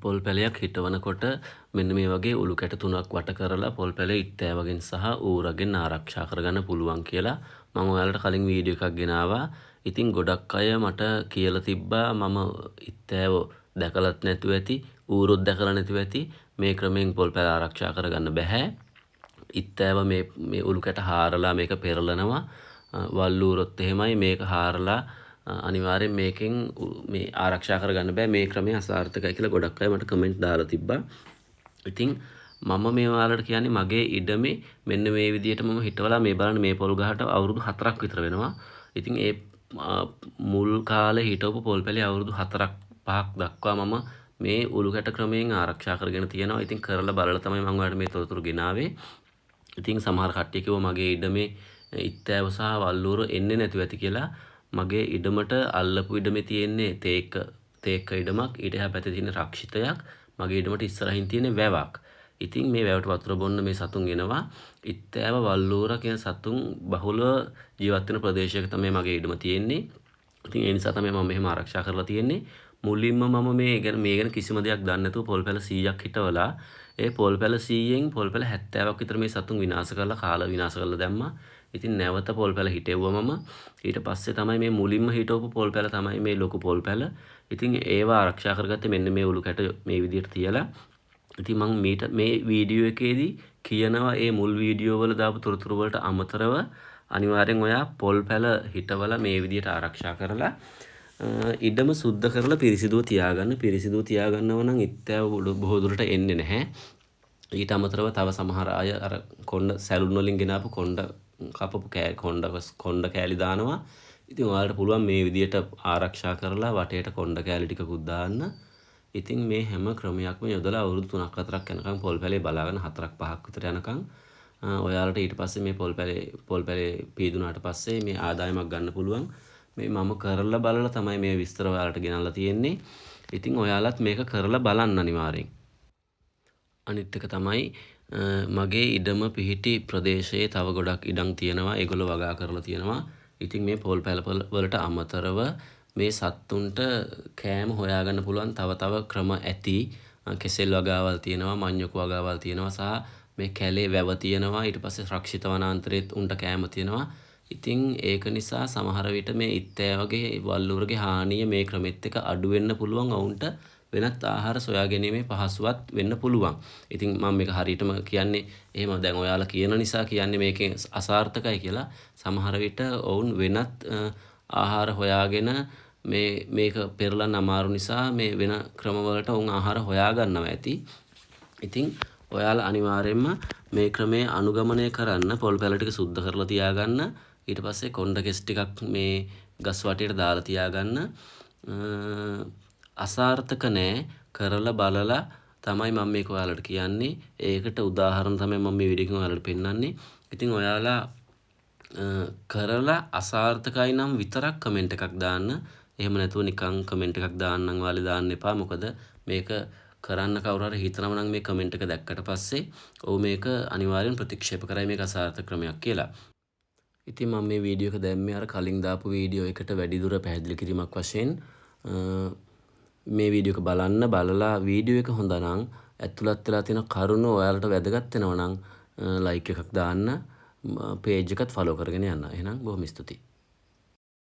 පොල් පැලයක් හිටවනකොට මෙන්න මේ වගේ උළු කැට 3ක් වට කරලා පොල් පැලේ ඉත්තෑවගෙන් සහ ඌරගෙන් ආරක්ෂා කරගන්න පුළුවන් කියලා මම ඔයාලට කලින් වීඩියෝ එකක් ගෙනාවා. ඉතින් ගොඩක් අය මට කියලා තිබ්බා මම ඉත්තෑව දැකලත් නැතුව ඇති, ඌරොත් දැකලා නැතුව ඇති. මේ ක්‍රමයෙන් පොල් පැල ආරක්ෂා කරගන්න බෑ. ඉත්තෑව මේ උළු කැට හාරලා මේක පෙරලනවා. වල් ඌරොත් එහෙමයි මේක හාරලා අනිවාර්යෙන් මේකෙන් මේ ආරක්ෂා කරගන්න බෑ. මේ ක්‍රමය අසාර්ථකයි කියලා ගොඩක් අය මට කමෙන්ට් දාලා තිබ්බා. ඉතින් මම මේ ඔයාලට කියන්නේ මගේ ඉඩමේ මෙන්න මේ විදිහට මම හිටවලා මේ බලන්න මේ පොල් ගහට අවුරුදු 4ක් විතර වෙනවා. ඉතින් ඒ මුල් කාලේ හිටවපු පොල් පැලේ අවුරුදු 4ක් 5ක් දක්වා මම මේ උළු කැට ක්‍රමයෙන් ආරක්ෂා කරගෙන තියෙනවා. ඉතින් කරලා බලලා තමයි මම ඔයාලට මේ තොරතුරු ගෙනාවේ. ඉතින් සමහර කට්ටිය කිව්වා මගේ ඉඩමේ ඉත්තෑව සහ වල් ඌර එන්නේ නැතුව ඇති කියලා. මගේ ඉඩමට අල්ලපු ඉඩමේ තියෙන්නේ තේක්ක ඉඩමක්. ඊට එහා පැත්තේ තියෙන රක්ෂිතයක්. මගේ ඉඩමට ඉස්සරහින් තියෙන වැවක්. ඉතින් මේ වැවට වතුර බොන්න මේ සතුන් එනවා. ඉත්තෑව වල් ඌර කියන සතුන් බහුල ජීවත් වෙන ප්‍රදේශයක තමයි මගේ ඉඩම තියෙන්නේ. ඉතින් ඒ නිසා තමයි මම මෙහෙම ආරක්ෂා කරලා තියෙන්නේ. මුලින්ම මම මේ ගැන කිසිම දෙයක් දන්නේ නැතුව පොල් පැල 100ක් හිටවලා ඒ පොල් පැල 100න් පොල් පැල 70ක් විතර මේ සතුන් විනාශ කරලා කාලා විනාශ කරලා දැම්මා. ඉතින් නැවත පොල් පැල හිටෙව්වා මම. ඊට පස්සේ තමයි මේ මුලින්ම හිටවපු පොල් පැල තමයි මේ ලොකු පොල් පැල. ඉතින් ඒවා ආරක්ෂා කරගත්තේ මෙන්න මේ උළු කැට මේ විදිහට තියලා. ඉතින් මම මේ වීඩියෝ එකේදී කියනවා මේ මුල් වීඩියෝ වල දාපු තොරතුරු වලට අමතරව අනිවාර්යෙන් ඔයා පොල් පැල හිටවලා මේ විදිහට ආරක්ෂා කරලා ඉඩම සුද්ධ කරලා පිරිසිදුව තියාගන්න. පිරිසිදුව තියාගන්නව නම් ඉත්තෑව බොහෝ දුරට එන්නේ නැහැ. ඊට අමතරව තව සමහර අය අර කොණ්ඩ සැලුන් වලින් ගෙනාපු කොණ්ඩ කපපු කොණ්ඩ කෑලි දානවා. ඉතින් ඔයාලට පුළුවන් මේ විදිහට ආරක්ෂා කරලා වටේට කොණ්ඩ කෑලි ටිකකුත් දාන්න. ඉතින් මේ හැම ක්‍රමයක්ම යොදලා අවුරුදු 3ක් 4ක් යනකම් පොල් පැලේ බලාගෙන 4ක් 5ක් විතර යනකම් ඔයාලට ඊට පස්සේ මේ පොල් පැලේ පීදුනාට පස්සේ මේ ආදායමක් ගන්න පුළුවන්. මේ මම කරලා බලලා තමයි මේ විස්තර ඔයාලට ගෙනල්ලා තියෙන්නේ. ඉතින් ඔයාලත් මේක කරලා බලන්න අනිවාර්යෙන්. අනිත් එක තමයි මගේ ඉඩම පිහිටි ප්‍රදේශයේ තව ගොඩක් ඉඩම් තියෙනවා. ඒගොල්ලෝ වගා කරලා තියෙනවා. ඉතින් මේ පොල් පැල වලට අමතරව මේ සත්තුන්ට කෑම හොයාගන්න පුළුවන් තව ක්‍රම ඇති. කෙසෙල් වගාවල් තියෙනවා, මඤ්ඤොකු වගාවල් තියෙනවා සහ මේ කැලේ වැව තියෙනවා. ඊට පස්සේ රක්ෂිත වනාන්තරයේත් උන්ට කෑම තියෙනවා. ඉතින් ඒක නිසා සමහර විට මේ ඉත්තෑවගේ වල් ඌරගේ හානිය මේ ක්‍රමෙත් එක අඩු වෙන්න පුළුවන්. වුන්ට වෙනත් ආහාර සොයා ගැනීමේ පහසුවත් වෙන්න පුළුවන්. ඉතින් මම මේක හරියටම කියන්නේ එහෙම දැන් ඔයාලා කියන නිසා කියන්නේ මේකේ අසාර්ථකයි කියලා. සමහර විට ඔවුන් වෙනත් ආහාර හොයාගෙන මේක පෙරලන්න අමාරු නිසා මේ වෙන ක්‍රමවලට ඔවුන් ආහාර හොයා ගන්නවා ඇති. ඉතින් ඔයාලා අනිවාර්යයෙන්ම මේ ක්‍රමයේ අනුගමනය කරන්න. පොල් පැල ටික සුද්ධ කරලා තියාගන්න. ඊට පස්සේ කොණ්ඩ කෙස් ටිකක් මේ ගස් වටේට දාලා තියාගන්න. අසාර්ථක නෑ, කරලා බලලා තමයි මම මේක ඔයාලට කියන්නේ. ඒකට උදාහරණ තමයි මම මේ වීඩියෝ එකෙන් ඔයාලට පෙන්නන්නේ. ඉතින් ඔයාලා කරලා අසාර්ථකයි නම් විතරක් කමෙන්ට් එකක් දාන්න. එහෙම නැතුව නිකන් කමෙන්ට් එකක් දාන්නම් වාලේ දාන්න එපා. මොකද මේක කරන්න කවුරු හරි හිතනවා නම් මේ කමෙන්ට් එක දැක්කට පස්සේ ඔව් මේක අනිවාර්යෙන් ප්‍රතික්ෂේප කරයි මේක අසාර්ථක ක්‍රමයක් කියලා. ඉතින් මම මේ වීඩියෝ එක දැම්මේ අර කලින් දාපු වීඩියෝ එකට වැඩිදුර පැහැදිලි කිරීමක් වශයෙන්. මේ වීඩියෝ එක බලලා වීඩියෝ එක හොඳ නම් ඇතුළත් වෙලා තියෙන කරුණු ඔයාලට වැදගත් වෙනවා නම් ලයික් එකක් දාන්න. පේජ් එකත් ෆලෝ කරගෙන යන්න. එහෙනම් බොහොම ස්තුතියි.